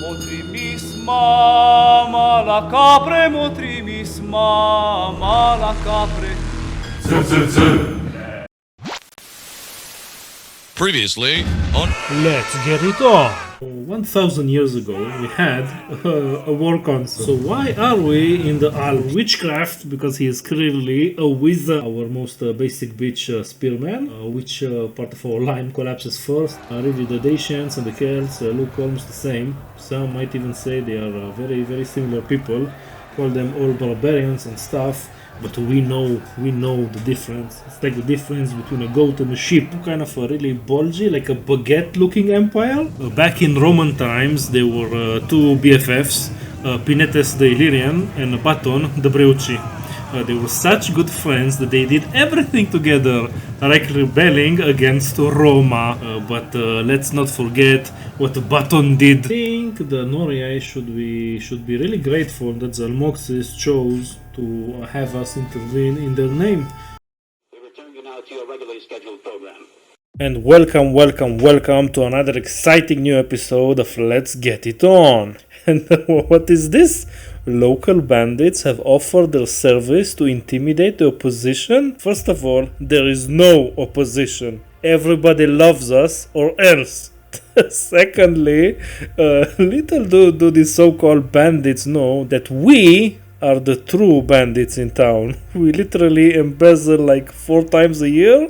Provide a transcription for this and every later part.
Motrimis mama la capre, motrimis mama la capre. Previously on Let's get it on! 1000 years ago we had a war console. So why are we in the Alps? Witchcraft, because he is clearly a wizard. Our most basic bitch spearman. Which part of our line collapses first? Really the Dacians and the Celts look almost the same. Some might even say they are very very similar people. Call them all barbarians and stuff. But we know the difference. It's like the difference between a goat and a sheep. Kind of a really bulgy, like a baguette-looking empire. Back in Roman times, there were two BFFs, Pinetes the Illyrian and Baton the Breuci. They were such good friends that they did everything together, like rebelling against Roma. But let's not forget what Baton did. I think the Norii should be really grateful that Zalmoxis chose to have us intervene in their name. We return you now to your regularly scheduled program. And welcome to another exciting new episode of Let's Get It On. And what is this? Local bandits have offered their service to intimidate the opposition? First of all, there is no opposition. Everybody loves us or else. Secondly, little do these so-called bandits know that we are the true bandits in town. We literally embezzle like 4 times a year.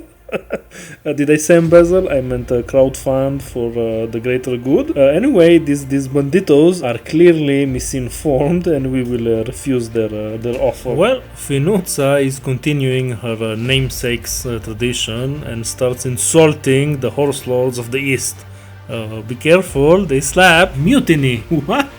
Did I say embezzle? I meant a crowdfund for the greater good. Anyway, these banditos are clearly misinformed and we will refuse their offer. Well, Finuza is continuing her namesake's tradition and starts insulting the horse lords of the east. Be careful, they slap. Mutiny. What?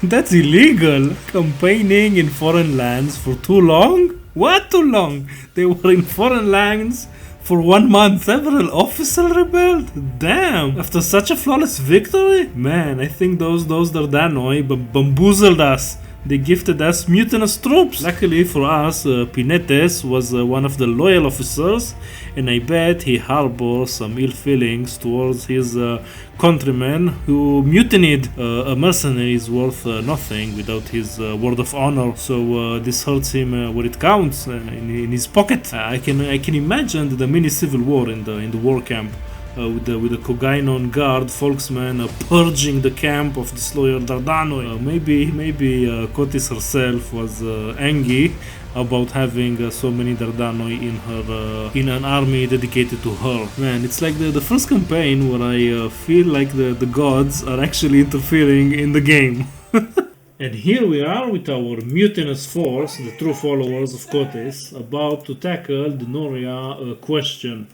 That's illegal. Campaigning in foreign lands for too long? What too long? They were in foreign lands for 1 month. Several officers rebelled? Damn! After such a flawless victory? Man, I think those Dardanoi bamboozled us. They gifted us mutinous troops. Luckily for us, Pinetes was one of the loyal officers, and I bet he harbors some ill feelings towards his countrymen who mutinied. A mercenary is worth nothing without his word of honor, so this hurts him where it counts, in his pocket. I can imagine the mini civil war in the war camp. With the Cogainon guard folksmen purging the camp of disloyal Dardanoi. Maybe Cotis herself was angry about having so many Dardanoi in an army dedicated to her. Man, it's like the first campaign where I feel like the gods are actually interfering in the game. And here we are with our mutinous force, the true followers of Cotis, about to tackle the Noria question.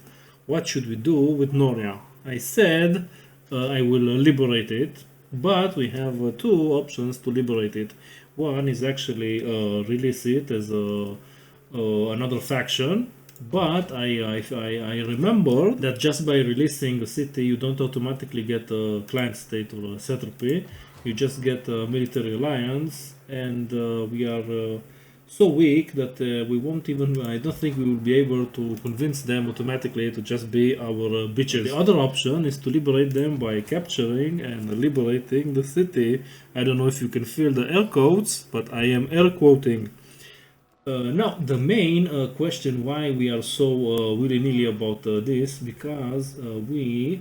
What should we do with Noria? I said I will liberate it, but we have 2 options to liberate it. One is actually release it as another faction, but I remember that just by releasing a city you don't automatically get a client state or a satrapy. You just get a military alliance, and we are so weak that we won't even, I don't think we will be able to convince them automatically to just be our bitches. The other option is to liberate them by capturing and liberating the city. I don't know if you can feel the air quotes, but I am air quoting. Now, the main question why we are so willy-nilly about this, because me,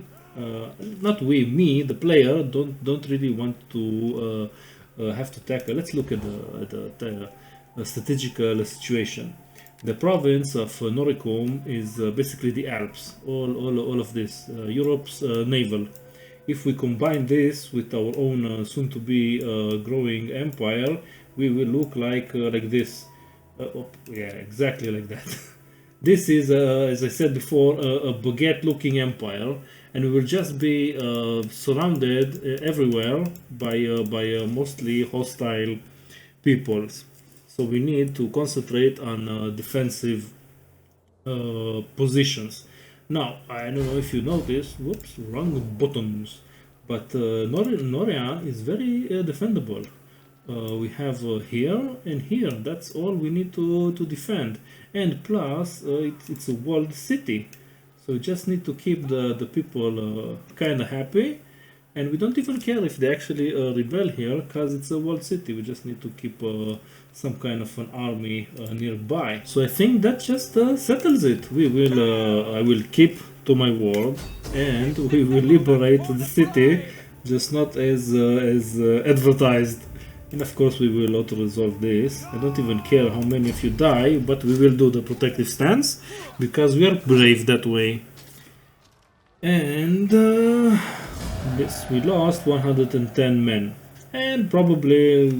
the player, don't really want to have to tackle. Let's look at the strategical situation. The province of Noricum is basically the Alps, all of this, Europe's navel. If we combine this with our own soon-to-be growing empire, we will look like this. Yeah, exactly like that. This is, as I said before, a baguette-looking empire, and we will just be surrounded everywhere by mostly hostile peoples. So we need to concentrate on defensive positions. Now, I don't know if you noticed, whoops, wrong buttons, but Noria is very defendable. We have here and here, that's all we need to defend. And plus, it's a walled city. So we just need to keep the people kind of happy And we don't even care if they actually rebel here, because it's a walled city. We just need to keep some kind of an army nearby. So I think that just settles it. We will, I will keep to my word, and we will liberate the city, just not as advertised. And of course we will auto-resolve this. I don't even care how many of you die, but we will do the protective stance, because we are brave that way. And yes, we lost 110 men, and probably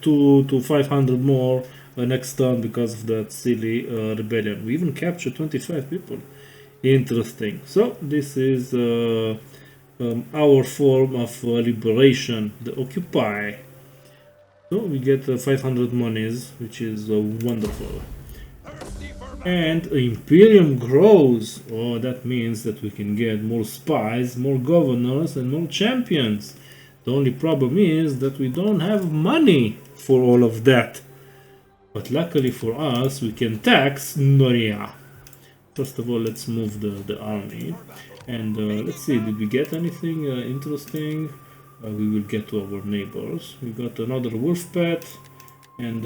200 to 500 more next turn because of that silly rebellion. We even captured 25 people. Interesting. So this is our form of liberation, the Occupy. So we get 500 monies, which is wonderful. And Imperium grows. Oh, that means that we can get more spies, more governors, and more champions. The only problem is that we don't have money for all of that. But luckily for us, we can tax Noria. First of all, let's move the army. And let's see, did we get anything interesting? We will get to our neighbors. We got another wolf pet. And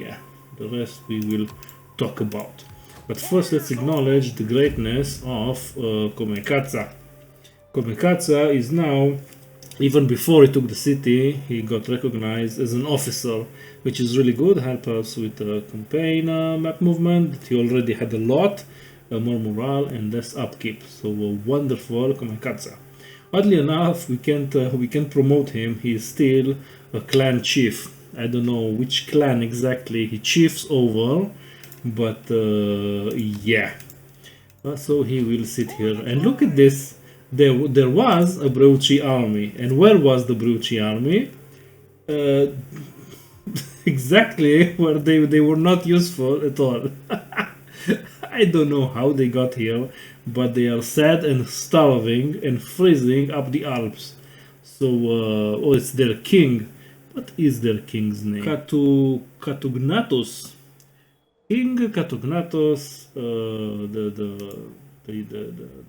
yeah, the rest we will talk about. But first, let's acknowledge the greatness of Komekatsa. Komekatsa is now, even before he took the city, he got recognized as an officer, which is really good. Help us with the campaign map movement. He already had a lot, more morale and less upkeep. So wonderful, Komekatsa. Oddly enough, we can't promote him. He is still a clan chief. I don't know which clan exactly he chiefs over. But yeah, so he will sit here and look at this. There was a Breuci army, and where was the Breuci army? Exactly where they were not useful at all. I don't know how they got here, but they are sad and starving and freezing up the Alps. So oh, it's their king. What is their king's name? Katugnatus. King Katugnatos, the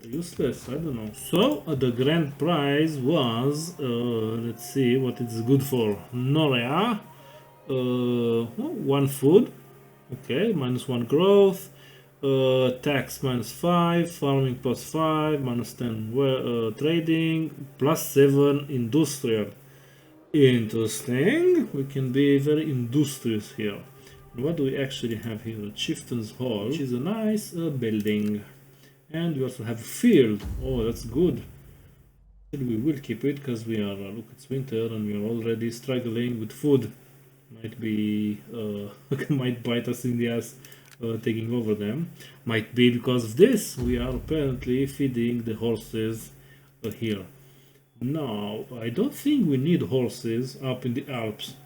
useless, I don't know. So the grand prize was, let's see what it's good for. Noria, 1 food, okay, -1 growth, tax -5, farming +5, -10 trading, +7 industrial. Interesting, we can be very industrious here. What do we actually have here? A chieftain's hall, which is a nice building. And we also have a field. Oh, that's good. We will keep it because we are, look, it's winter and we are already struggling with food. Might be, might bite us in the ass taking over them. Might be because of this. We are apparently feeding the horses here. Now, I don't think we need horses up in the Alps.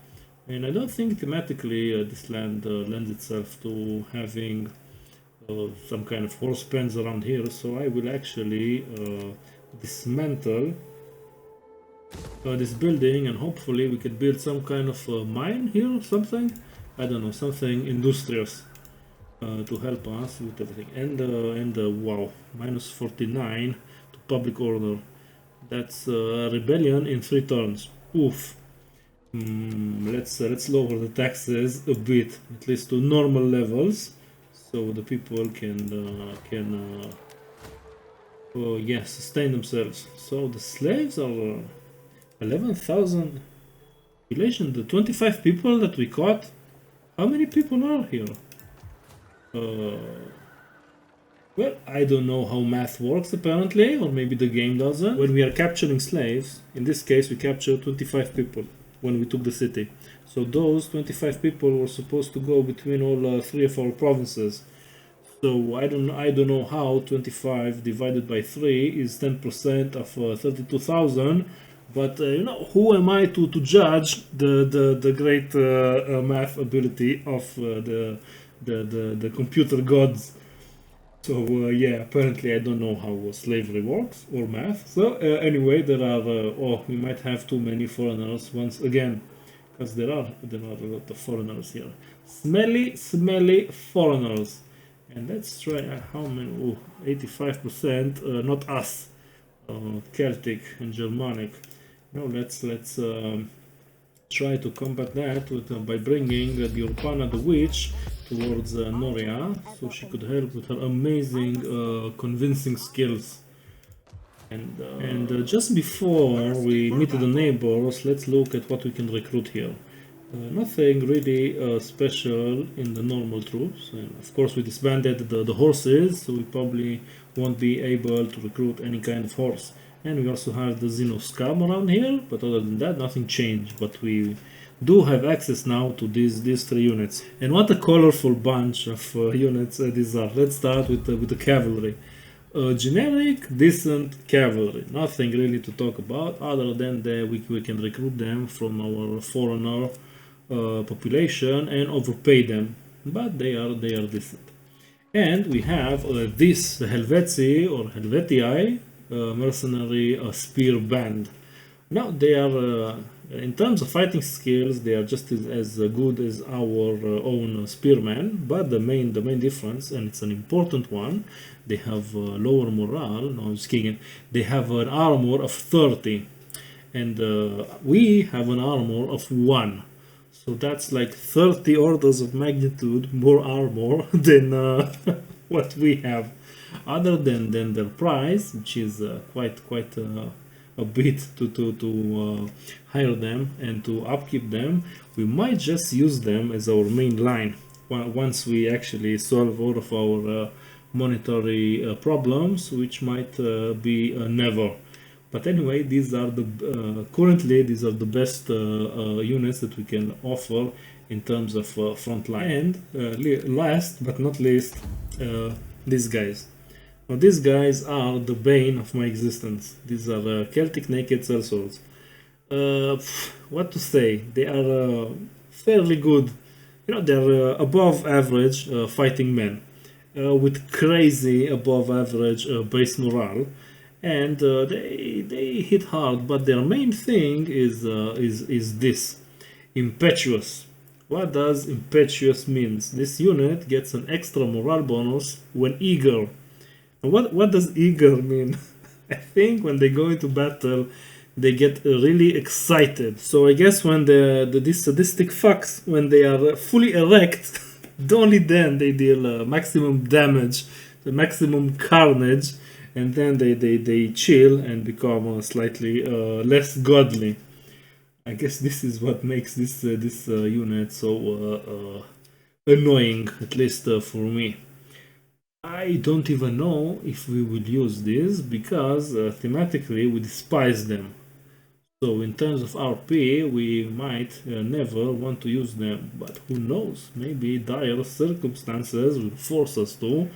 And I don't think thematically this land lends itself to having some kind of horse pens around here, so I will actually dismantle this building, and hopefully we can build some kind of mine here or something. I don't know, something industrious to help us with everything. And wow, -49 to public order. That's rebellion in 3 turns. Oof. Let's lower the taxes a bit, at least to normal levels, so the people can yeah, sustain themselves. So the slaves are 11,000 population. The 25 people that we caught, how many people are here? Well, I don't know how math works apparently, or maybe the game doesn't. When we are capturing slaves, in this case we captured 25 people when we took the city. So those 25 people were supposed to go between all 3 of our provinces. So I don't know how 25 divided by 3 is 10% of 32,000. But you know, who am I to judge the great math ability of the computer gods? So yeah, apparently I don't know how slavery works or math. So anyway, there are oh, we might have too many foreigners once again, because there are a lot of foreigners here. Smelly foreigners. And let's try how many. Oh, 85%. Not us. Celtic and Germanic. Now let's try to combat that by bringing the Urbana the witch towards Noria, so she could help with her amazing convincing skills. And just before we meet the neighbors, let's look at what we can recruit here. Nothing really special in the normal troops, and of course we disbanded the horses, so we probably won't be able to recruit any kind of horse. And we also have the Xeno Scum around here, but other than that nothing changed. But we do have access now to these 3 units. And what a colorful bunch of units these are. Let's start with the cavalry. Generic, decent cavalry. Nothing really to talk about other than that we can recruit them from our foreigner population and overpay them, but they are decent. And we have this Helvetii or Helvetii mercenary spear band. Now they are in terms of fighting skills they are just as good as our own spearmen, but the main difference, and it's an important one, they have lower morale. No, I'm just kidding. They have an armor of 30 and we have an armor of 1. So that's like 30 orders of magnitude more armor than what we have. Other than their price, which is quite a bit to hire them and to upkeep them, we might just use them as our main line once we actually solve all of our monetary problems, which might be never. But anyway, these are the currently these are the best units that we can offer in terms of front line. And last but not least, these guys. Now these guys are the bane of my existence. These are Celtic naked sellswords. What to say? They are fairly good. You know, they're above average fighting men with crazy above average base morale. And they hit hard, but their main thing is this impetuous. What does impetuous means? This unit gets an extra morale bonus when eager. And what does eager mean? I think when they go into battle, they get really excited. So I guess when these sadistic fucks, when they are fully erect, only then they deal maximum damage, the maximum carnage. And then they chill and become slightly less godly. I guess this is what makes this unit so annoying, at least for me. I don't even know if we would use this because thematically we despise them. So in terms of RP, we might never want to use them. But who knows? Maybe dire circumstances will force us to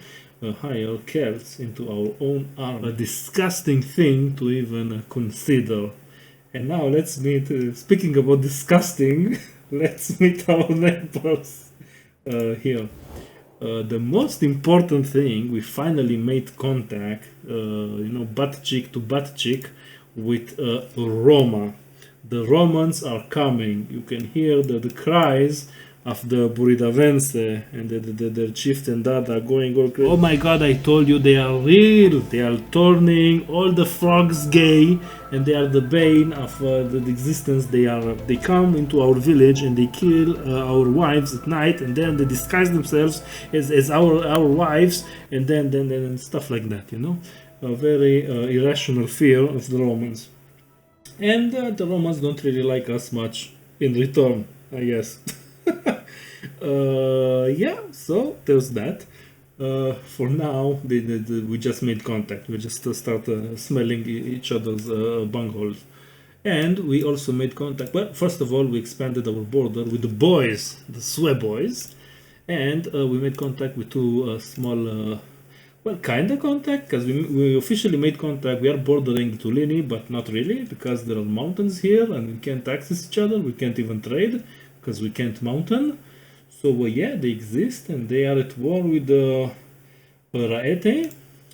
hire Celts into our own army. A disgusting thing to even consider. And now let's meet, speaking about disgusting, let's meet our neighbors here. The most important thing, we finally made contact, butt cheek to butt cheek with Roma. The Romans are coming. You can hear the cries of the Buridavense and the chieftain Dada going all crazy. Oh my god, I told you they are real. They are turning all the frogs gay and they are the bane of the existence. They come into our village and they kill our wives at night, and then they disguise themselves as our wives, and then stuff like that, you know. A very irrational fear of the Romans. And the Romans don't really like us much in return, I guess. Yeah, so there's that. For now, we just made contact. We just start smelling each other's bungholes. And we also made contact. Well, first of all, we expanded our border with the boys, the Swe boys. And we made contact with two small, well, kind of contact, because we officially made contact. We are bordering Tulini, but not really, because there are mountains here and we can't access each other. We can't even trade, because we can't mountain. So yeah, they exist and they are at war with the Ra'ete,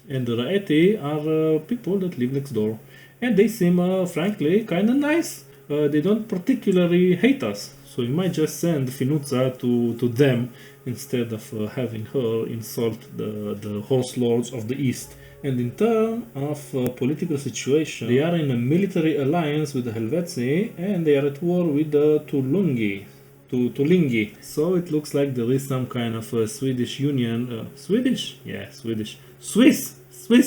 and the Ra'ete are people that live next door, and they seem frankly kind of nice. They don't particularly hate us, so we might just send Finuza to them instead of having her insult the horse lords of the east. And in terms of political situation, they are in a military alliance with the Helvetii, and they are at war with the Tulingi. So it looks like there is some kind of a Swedish union, Swiss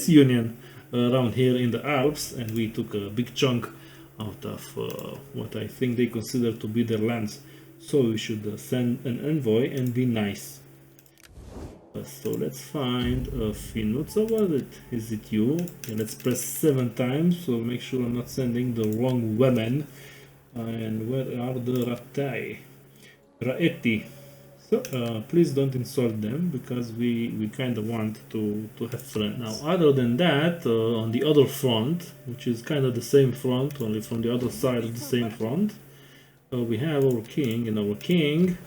union around here in the Alps, and we took a big chunk out of what I think they consider to be their lands. So we should send an envoy and be nice. So let's find Finut. So what is it you? Okay, let's press 7 times, so make sure I'm not sending the wrong women. And where are the Raeti? So please don't insult them, because we kind of want to have friends. Now, other than that, on the other front, which is kind of the same front, only from the other side of the same front, we have our king, and our king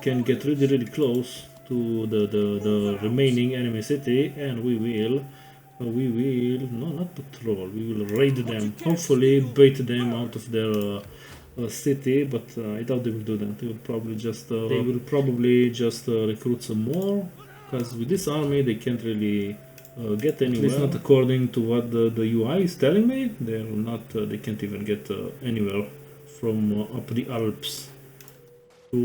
can get really close to the remaining enemy city, and we will no, not patrol, we will raid them, hopefully bait them out of their city, but I doubt they will do that. They will probably just recruit some more, because with this army they can't really get anywhere. At least not according to what the UI is telling me. They're not, they can't even get anywhere from up the Alps. So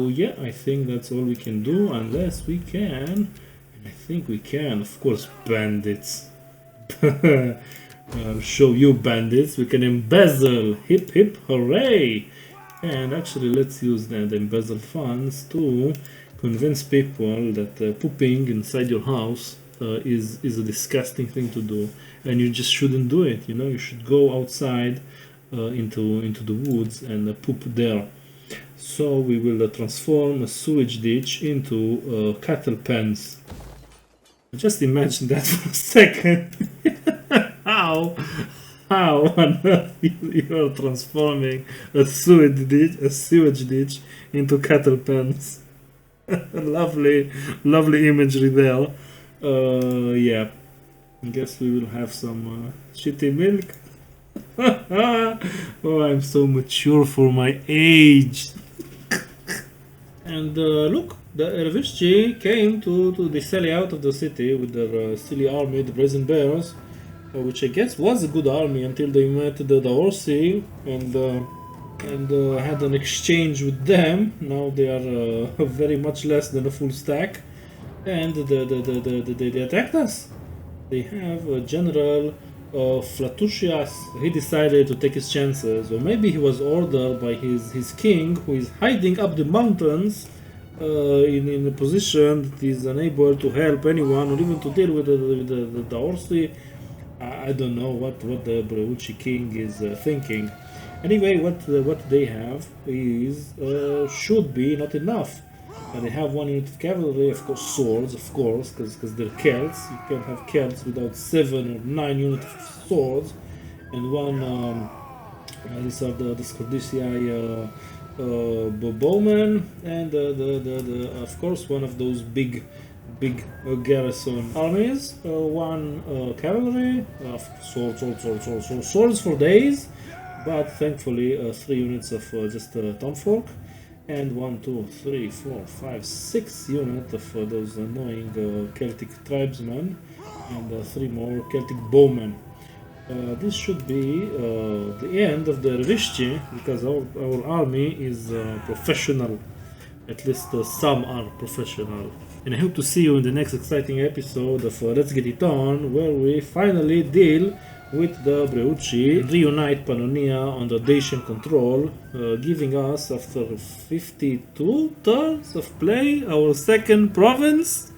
yeah, I think that's all we can do, unless we can, and I think we can, of course, bandits. I'll show you bandits. We can embezzle, hip hip hooray! And actually, let's use the embezzled funds to convince people that pooping inside your house is a disgusting thing to do, and you just shouldn't do it. You know, you should go outside into the woods and poop there. So we will transform a sewage ditch into cattle pens. Just imagine that for a second. How on earth you are transforming a sewage ditch into cattle pens? lovely imagery there. Yeah, I guess we will have some shitty milk. Oh, I'm so mature for my age. And look, the Ervishchi came to the sally out of the city with their silly army, the Brazen Bears, which I guess was a good army until they met the Orsi and had an exchange with them. Now they are very much less than a full stack, and they attacked us. They have General Flatusias. He decided to take his chances, or maybe he was ordered by his king, who is hiding up the mountains in a position that is unable to help anyone or even to deal with the Orsi. I don't know what the Breuchi king is thinking. Anyway, what they have is should be not enough. They have 1 unit of cavalry, of course, swords, of course, because they're Celts. You can't have Celts without 7 or 9 units of swords, and one. These are the Scordicii bowmen, and of course one of those big garrison armies. One cavalry, swords for days, but thankfully 3 units of just tomfolk. And 1, 2, 3, 4, 5, 6 units of those annoying Celtic tribesmen, and 3 more Celtic bowmen. This should be the end of the Rishchi, because our army is professional. At least some are professional. And I hope to see you in the next exciting episode of Let's Get It On, where we finally deal with the Breuchi, reunite Pannonia under Dacian control, giving us, after 52 turns of play, our second province.